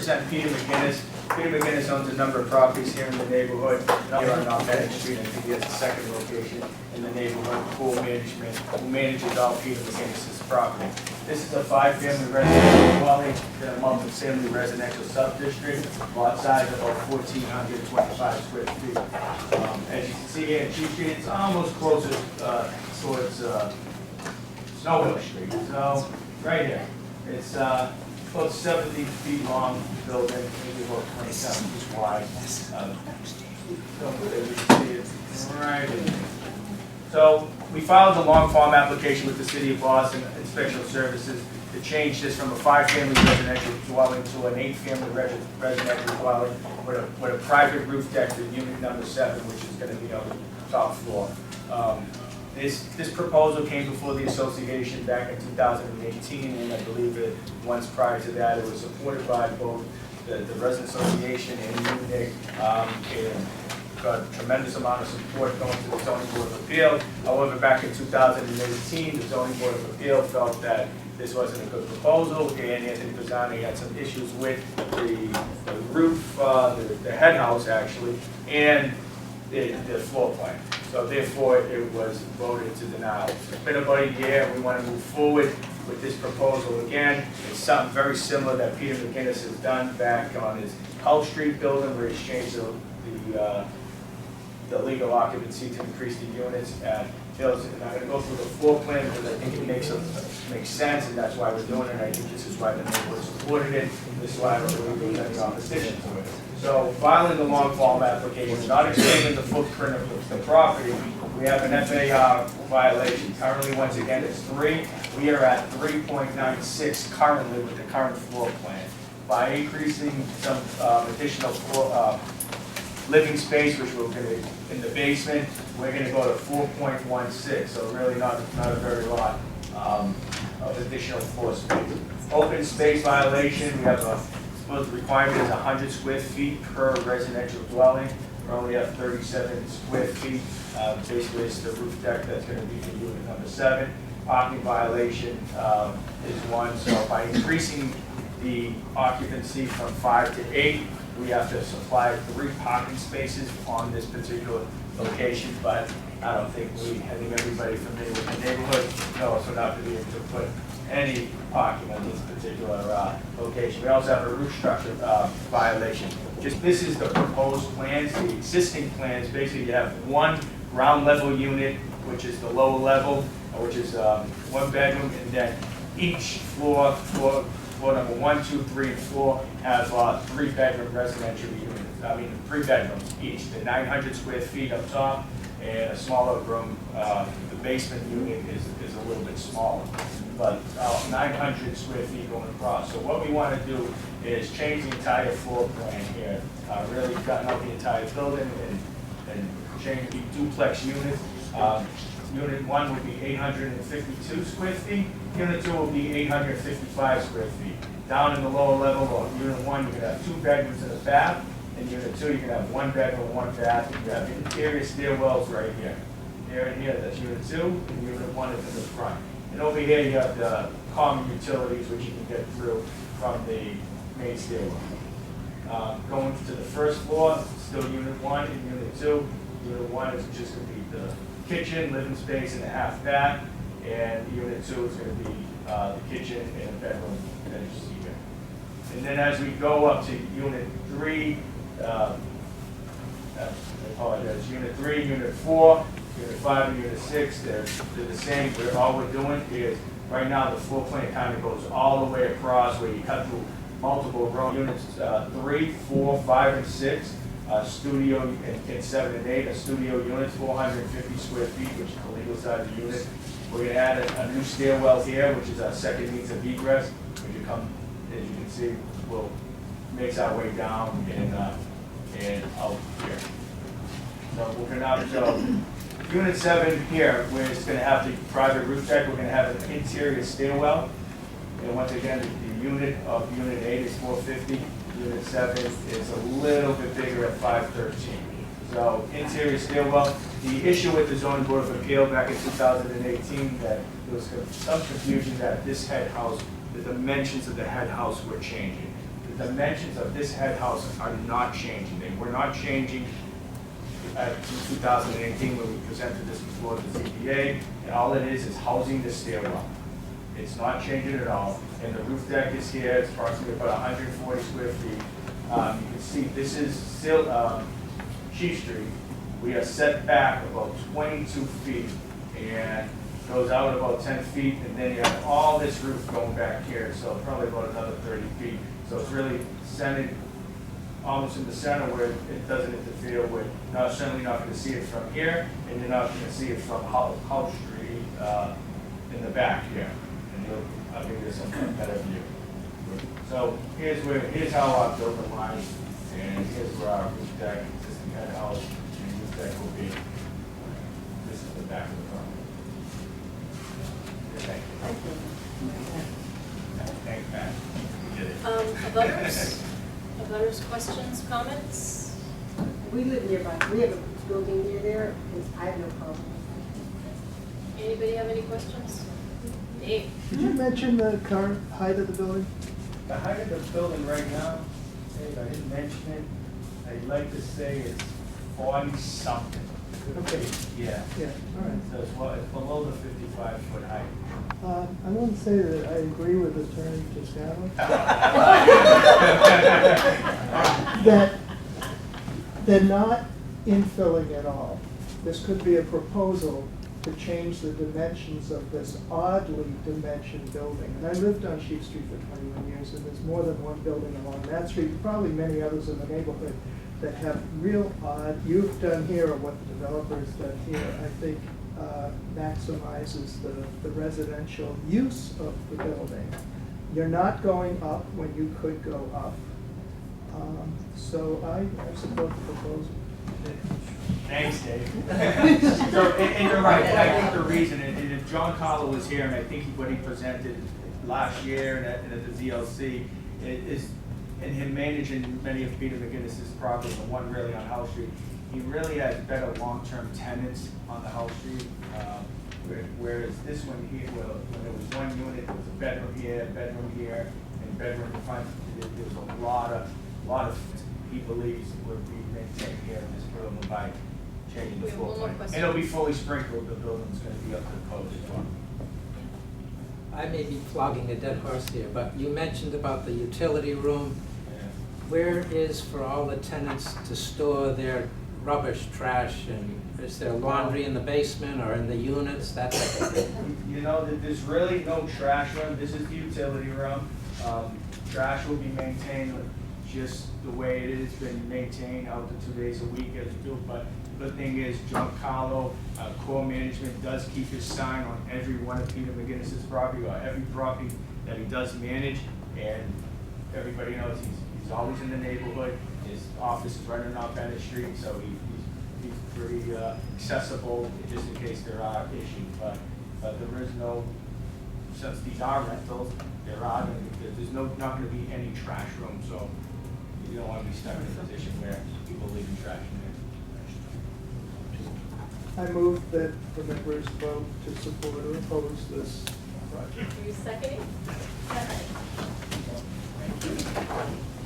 represent Peter McGinnis. Peter McGinnis owns a number of properties here in the neighborhood, here on North Bennett Street. I think he has a second location in the neighborhood, pool management, who manages all Peter McGinnis's property. This is a 5-family residential dwelling in a multi-family residential sub-district, lot size about 1,425 square feet. As you can see here in Sheafe Street, it's almost closer towards Snow Hill Street. So, right here, it's about 70 feet long building, maybe about 27 feet wide. So you can see it's right in there. So we filed a long form application with the City of Boston and Special Services to change this from a 5-family residential dwelling to an 8-family residential dwelling with a private roof deck for unit number 7, which is going to be on the top floor. This proposal came before the association back in 2018, and I believe that once prior to that, it was supported by both the resident association and UNIC, and got a tremendous amount of support going to the zoning board of appeal. However, back in 2018, the zoning board of appeal felt that this wasn't a good proposal, and Anthony Pisani had some issues with the roof, the head house actually, and the floor plan. So therefore, it was voted to deny. It's been about a year. We want to move forward with this proposal again. It's something very similar that Peter McGinnis has done back on his House Street building, where he's changed the legal occupancy to increase the units. And I'm going to go through the floor plan because I think it makes sense, and that's why we're doing it. I think this is why the neighborhood supported it. This is why I don't believe there's any opposition to it. So filing the long form application, not expanding the footprint of the property, we have an FAR violation. Currently, once again, it's 3. We are at 3.96 currently with the current floor plan. By increasing some additional floor, living space, which we're going to, in the basement, we're going to go to 4.16, so really not a very lot of additional floor space. Open space violation, we have the requirement is 100 square feet per residential dwelling. We only have 37 square feet. Basically, it's the roof deck that's going to be for unit number 7. Parking violation is 1. So by increasing the occupancy from 5 to 8, we have to supply 3 parking spaces on this particular location. But I think everybody familiar with the neighborhood knows we're not going to be able to put any parking on this particular location. We also have a roof structure violation. This is the proposed plans. The existing plans, basically you have one ground level unit, which is the lower level, which is 1 bedroom, and then each floor number 1, 2, 3, and 4 have 3-bedroom residential units. 3 bedrooms each. The 900 square feet up top, and a smaller room. The basement unit is a little bit smaller, but 900 square feet going across. So what we want to do is change the entire floor plan here, really gutting out the entire building and change the duplex units. Unit 1 will be 852 square feet. Unit 2 will be 855 square feet. Down in the lower level of Unit 1, you can have 2 bedrooms and a bath. In Unit 2, you can have 1 bedroom, 1 bath. You have interior stairwells right here. Here and here, that's Unit 2, and Unit 1 is in the front. And over here, you have the common utilities, which you can get through from the main stairwell. Going to the first floor, still Unit 1 and Unit 2. Unit 1 is just going to be the kitchen, living space, and a half bath. And Unit 2 is going to be the kitchen and a bedroom that you see here. And then as we go up to Unit 3, I apologize, Unit 3, Unit 4, Unit 5, and Unit 6, they're the same. All we're doing is, right now, the floor plan kind of goes all the way across where you cut through multiple row units, 3, 4, 5, and 6. Studio and 7 and 8, a studio unit, 450 square feet, which is the legal size of unit. We're going to add a new stairwell here, which is our second means of egress, which you come, as you can see, will makes our way down and out here. So we're going to so Unit 7 here, where it's going to have the private roof deck, we're going to have an interior stairwell. And once again, the unit of Unit 8 is 450. Unit 7 is a little bit bigger at 513. So interior stairwell. The issue with the zoning board of appeal back in 2018 that there was some confusion that this head house, the dimensions of the head house were changing. The the dimensions of this head house are not changing. They were not changing in 2018 when we presented this before the ZBA, and all it is housing the stairwell. It's not changing at all, and the roof deck is here. It's approximately about 140 square feet. You can see this is still Sheafe Street. We are set back about 22 feet and goes out about 10 feet, and then you have all this roof going back here, so probably about another 30 feet. So it's really centered almost in the center where it doesn't interfere with, certainly not going to see it from here, and you're not going to see it from House Street in the back here. And I'll give you some better view. So here's how our building lines, and here's where our roof deck, existing head house, and roof deck will be. This is the back of the property. Thank you. Thanks, Matt. We did it. Abutters, questions, comments? We live nearby. We have a building near there. I have no problem. Anybody have any questions? Dave? Did you mention the current height of the building? The height of the building right now, Dave, I didn't mention it. I'd like to say it's 40-something. Okay. Yeah. Yeah, all right. So it's below the 55-foot height. I want to say that I agree with Attorney Toscano. That they're not infilling at all. This could be a proposal to change the dimensions of this oddly dimensioned building. And I lived on Sheafe Street for 21 years, and there's more than one building along that street, probably many others in the neighborhood that have real odd, you've done here, or what the developer's done here, I think maximizes the residential use of the building. You're not going up when you could go up. So I support the proposal. Thanks, Dave. So, and you're right, I think the reason, and if John Carlo was here, and I think what he presented last year and at the VLC, is in him managing many of Peter McGinnis's properties, and one really on House Street, he really has better long-term tenants on the House Street. Whereas this one here, well, when there was one unit, there was a bedroom here, and bedroom in front. There was a lot of he believes would be maintained here in this building by changing the We have floor one more plan. question. And it'll be fully sprinkled. The building's going to be up to code as well. I may be flogging a dead horse here, but you mentioned about the utility room. Where is for all the tenants to store their rubbish, trash, and is there laundry in the basement or in the units, that type of thing? You know, there's really no trash room. This is the utility room. Trash will be maintained just the way it is been maintained out to 2 days a week as we do. But the thing is, John Carlo, core management, does keep his sign on every one of Peter McGinnis's property, or every property that he does manage, and everybody knows he's always in the neighborhood. His office is right on Bennett Street, so he's pretty accessible just in case there are issues. But there is no, since these are rentals, there's not going to be any trash room, so you don't want to be stuck in a position where people leaving trash in there. I move that the members vote to support or oppose this project. Are you seconding? Thank you.